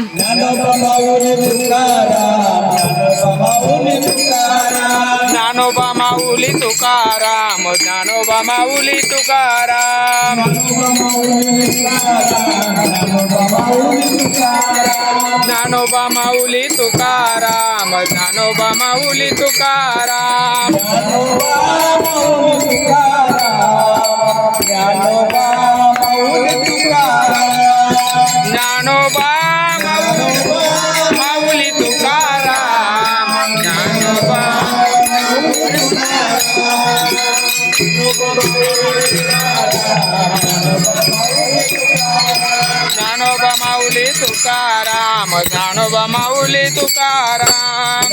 Dnyanoba Mauli Tukaram, Dnyanoba Mauli Tukaram, Dnyanoba Mauli Tukaram, Dnyanoba Mauli Tukaram, Dnyanoba Mauli Tukaram, Dnyanoba Mauli Tukaram, Dnyanoba Mauli Tukaram, Dnyanoba Dnyanoba Mauli Tukaram, Dnyanoba Mauli Tukaram, Dnyanoba Mauli Tukaram,